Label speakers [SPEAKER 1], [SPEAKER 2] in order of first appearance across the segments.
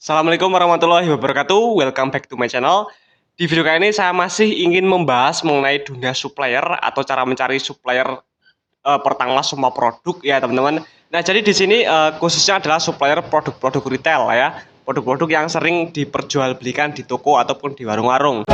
[SPEAKER 1] Assalamualaikum warahmatullahi wabarakatuh. Welcome back to my channel. Di video kali ini saya masih ingin membahas mengenai dunia supplier atau cara mencari supplier pertama semua produk ya teman-teman. Nah jadi di sini khususnya adalah supplier produk-produk retail ya, produk-produk yang sering diperjualbelikan di toko ataupun di warung-warung.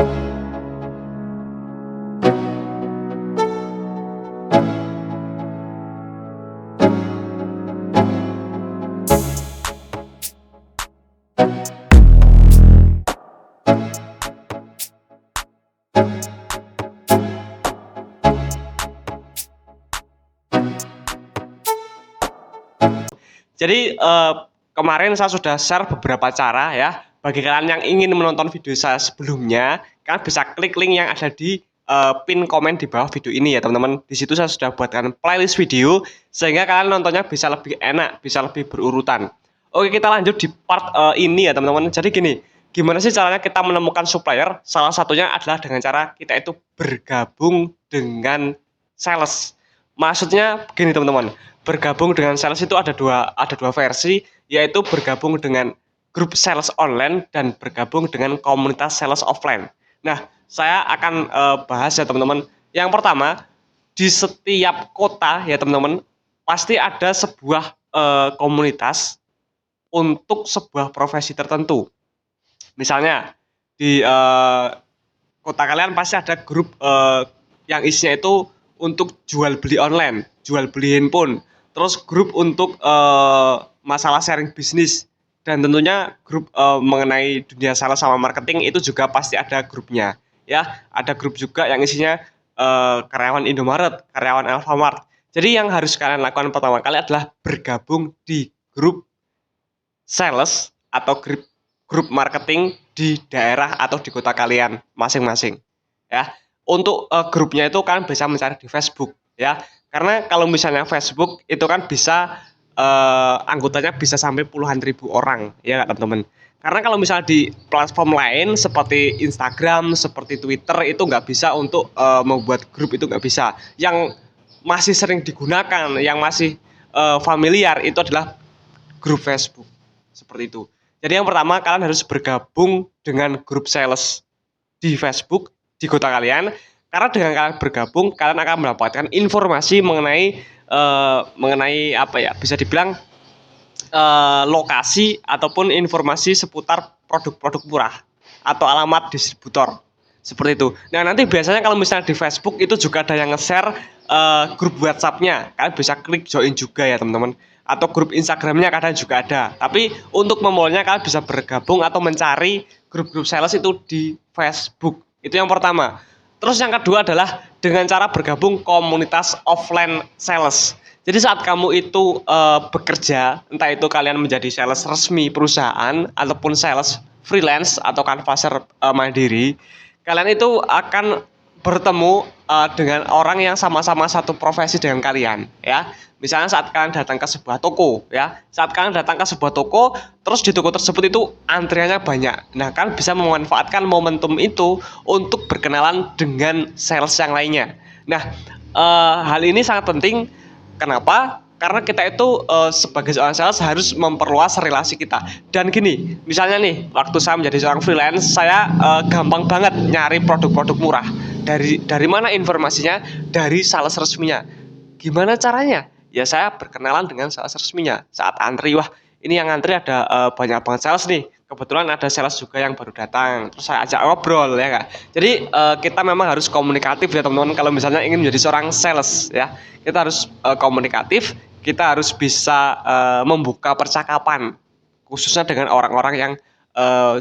[SPEAKER 1] Jadi kemarin saya sudah share beberapa cara ya. Bagi kalian yang ingin menonton video saya sebelumnya, kalian bisa klik link yang ada di pin komen di bawah video ini ya teman-teman. Di situ saya sudah buatkan playlist video sehingga kalian nontonnya bisa lebih enak, bisa lebih berurutan. Oke, kita lanjut di part ini ya teman-teman. Jadi gini, gimana sih caranya kita menemukan supplier? Salah satunya adalah dengan cara kita itu bergabung dengan sales. Maksudnya gini teman-teman, bergabung dengan sales itu ada dua versi, yaitu bergabung dengan grup sales online dan bergabung dengan komunitas sales offline. Nah, saya akan bahas ya teman-teman. Yang pertama, di setiap kota ya teman-teman, pasti ada sebuah komunitas untuk sebuah profesi tertentu. Misalnya di kota kalian pasti ada grup yang isinya itu untuk jual beli online, jual beli handphone, terus grup untuk masalah sharing bisnis, dan tentunya grup mengenai dunia sales sama marketing itu juga pasti ada grupnya ya. Ada grup juga yang isinya karyawan Indomaret, karyawan Alfamart. Jadi yang harus kalian lakukan pertama kali adalah bergabung di grup sales atau grup marketing di daerah atau di kota kalian masing-masing ya. Untuk grupnya itu kan bisa mencari di Facebook ya, karena kalau misalnya Facebook itu kan bisa anggotanya bisa sampai puluhan ribu orang ya teman-teman. Karena kalau misalnya di platform lain seperti Instagram, seperti Twitter itu nggak bisa untuk membuat grup, itu nggak bisa. Yang masih sering digunakan, yang masih familiar itu adalah grup Facebook seperti itu. Jadi yang pertama kalian harus bergabung dengan grup sales di Facebook di kota kalian, karena dengan kalian bergabung kalian akan mendapatkan informasi mengenai apa ya, bisa dibilang lokasi ataupun informasi seputar produk-produk murah atau alamat distributor seperti itu. Nah nanti biasanya kalau misalnya di Facebook itu juga ada yang nge-share grup WhatsApp-nya, kalian bisa klik join juga ya teman-teman. Atau grup Instagramnya kadang juga ada. Tapi untuk memulainya kalian bisa bergabung atau mencari grup-grup sales itu di Facebook. Itu yang pertama. Terus yang kedua adalah dengan cara bergabung komunitas offline sales. Jadi saat kamu itu bekerja, entah itu kalian menjadi sales resmi perusahaan ataupun sales freelance atau canvasser mandiri, kalian itu akan bertemu dengan orang yang sama-sama satu profesi dengan kalian ya. Misalnya saat kalian datang ke sebuah toko ya, saat kalian datang ke sebuah toko, terus di toko tersebut itu antriannya banyak. Nah, kalian bisa memanfaatkan momentum itu untuk berkenalan dengan sales yang lainnya. Nah, hal ini sangat penting. Kenapa? Karena kita itu sebagai seorang sales harus memperluas relasi kita. Dan gini, misalnya nih, waktu saya menjadi seorang freelance, saya gampang banget nyari produk-produk murah. Dari mana informasinya? Dari sales resminya. Gimana caranya? Ya saya berkenalan dengan sales resminya. Saat antri, wah ini yang antri ada banyak banget sales nih. Kebetulan ada sales juga yang baru datang, terus saya ajak ngobrol ya kak. Jadi kita memang harus komunikatif ya teman-teman. Kalau misalnya ingin menjadi seorang sales ya, kita harus komunikatif. Kita harus bisa membuka percakapan, khususnya dengan orang-orang yang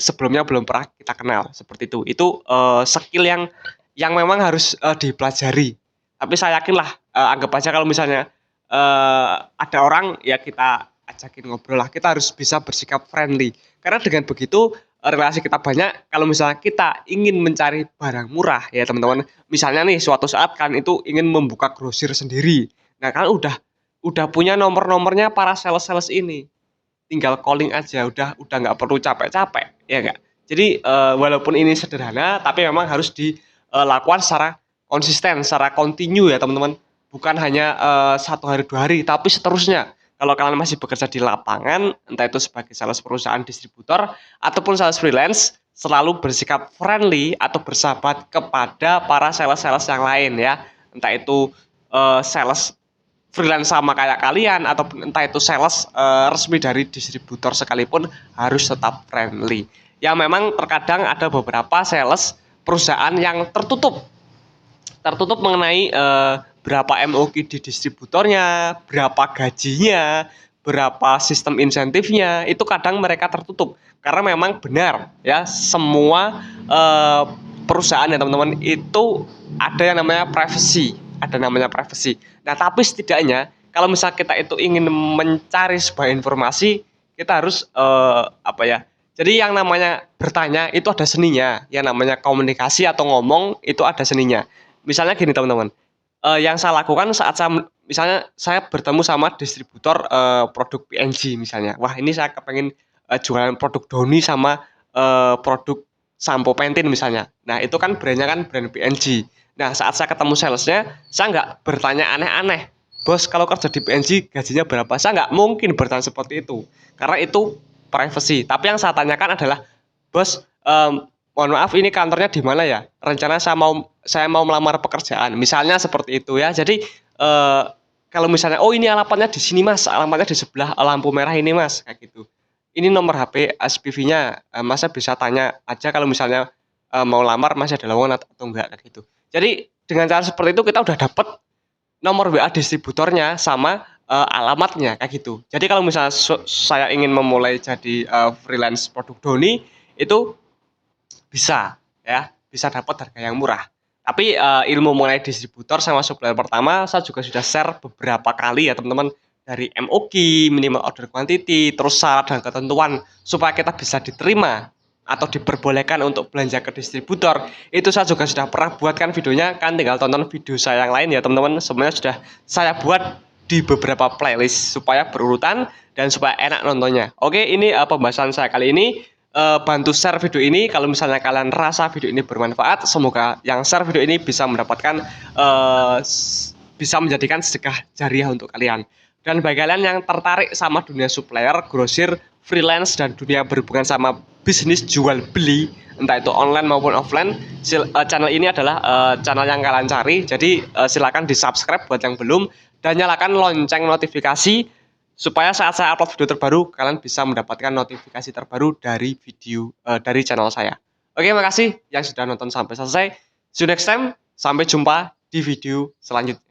[SPEAKER 1] sebelumnya belum pernah kita kenal seperti itu. Itu skill yang memang harus dipelajari. Tapi saya yakin lah, anggap aja kalau misalnya ada orang ya kita ajakin ngobrol lah, kita harus bisa bersikap friendly. Karena dengan begitu relasi kita banyak. Kalau misalnya kita ingin mencari barang murah ya teman-teman, misalnya nih suatu saat kan itu ingin membuka grosir sendiri. Nah kan udah punya nomor-nomornya para sales-sales ini, tinggal calling aja, udah nggak perlu capek-capek ya nggak. Jadi walaupun ini sederhana tapi memang harus dilakukan secara konsisten, secara kontinu ya teman-teman. Bukan hanya 1 hari 2 hari tapi seterusnya. kalau kalian masih bekerja di lapangan, entah itu sebagai sales perusahaan distributor ataupun sales freelance, selalu bersikap friendly atau bersahabat kepada para sales-sales yang lain ya. Entah itu sales freelance sama kayak kalian ataupun entah itu sales resmi dari distributor sekalipun harus tetap friendly. Ya memang terkadang ada beberapa sales perusahaan yang tertutup mengenai berapa MOQ di distributornya, berapa gajinya, berapa sistem insentifnya, itu kadang mereka tertutup karena memang benar ya semua perusahaan ya teman-teman itu ada namanya privacy. Nah tapi setidaknya kalau misalnya kita itu ingin mencari sebuah informasi, kita harus apa ya? Jadi yang namanya bertanya itu ada seninya, yang namanya komunikasi atau ngomong itu ada seninya. Misalnya gini teman-teman, yang saya lakukan saat misalnya saya bertemu sama distributor produk PNG misalnya. Wah ini saya kepengen jualan produk Downy sama produk sampo Pantene misalnya. Nah itu kan brandnya kan brand PNG. Nah saat saya ketemu salesnya, saya nggak bertanya aneh-aneh. Bos kalau kerja di PNG gajinya berapa? Saya nggak mungkin bertanya seperti itu. Karena itu privacy. Tapi yang saya tanyakan adalah, bos, mohon maaf ini kantornya di mana ya? Rencana saya mau melamar pekerjaan. Misalnya seperti itu ya. Jadi kalau misalnya oh ini alamatnya di sini Mas, alamatnya di sebelah lampu merah ini Mas, kayak gitu. Ini nomor HP SPV-nya, Mas bisa tanya aja kalau misalnya mau lamar masih ada lowongan atau enggak kayak gitu. Jadi dengan cara seperti itu kita udah dapet nomor WA distributornya sama alamatnya kayak gitu. Jadi kalau misalnya saya ingin memulai jadi freelance produk Doni itu bisa ya, bisa dapat harga yang murah. Tapi ilmu mengenai distributor sama supplier pertama saya juga sudah share beberapa kali ya teman-teman, dari MOQ, minimal order quantity, terus syarat dan ketentuan supaya kita bisa diterima atau diperbolehkan untuk belanja ke distributor. Itu saya juga sudah pernah buatkan videonya, kan tinggal tonton video saya yang lain ya teman-teman. Semuanya sudah saya buat di beberapa playlist supaya berurutan dan supaya enak nontonnya. Oke, ini pembahasan saya kali ini. Bantu share video ini kalau misalnya kalian rasa video ini bermanfaat. Semoga yang share video ini bisa mendapatkan bisa menjadikan sedekah jariah untuk kalian. Dan bagi kalian yang tertarik sama dunia supplier, grosir, freelance, dan dunia berhubungan sama bisnis jual beli, entah itu online maupun offline, channel ini adalah channel yang kalian cari. Jadi silakan di subscribe buat yang belum, dan nyalakan lonceng notifikasi supaya saat saya upload video terbaru kalian bisa mendapatkan notifikasi terbaru dari video dari channel saya. Oke, makasih yang sudah nonton sampai selesai. See you next time. Sampai jumpa di video selanjutnya.